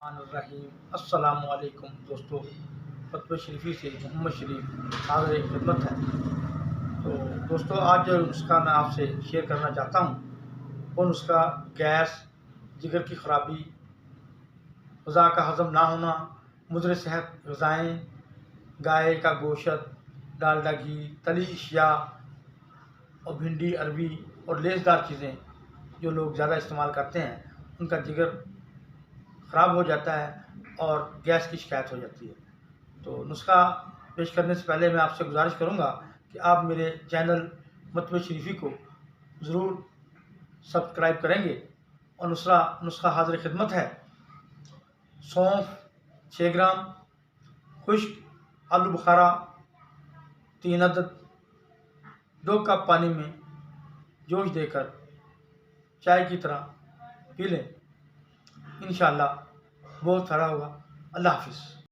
الرحیم السلام علیکم دوستو، فتوی شریفی سے محمد شریف حاضر خدمت ہے۔ تو دوستو، آج جو نسخہ میں آپ سے شیئر کرنا چاہتا ہوں وہ نسخہ گیس، جگر کی خرابی، غذا کا ہضم نہ ہونا، مضر صحت غذائیں، گائے کا گوشت، ڈالڈا گھی، تلی اشیاء اور بھنڈی عربی اور لیسدار چیزیں جو لوگ زیادہ استعمال کرتے ہیں ان کا جگر خراب ہو جاتا ہے اور گیس کی شکایت ہو جاتی ہے۔ تو نسخہ پیش کرنے سے پہلے میں آپ سے گزارش کروں گا کہ آپ میرے چینل متوی شریفی کو ضرور سبسکرائب کریں گے۔ اور نسخہ حاضر خدمت ہے۔ سونف 6 گرام، خشک آلو بخارا 3 عدد، 2 کپ پانی میں جوش دے کر چائے کی طرح پی لیں، انشاءاللہ بہت فائدہ ہوگا۔ اللہ حافظ۔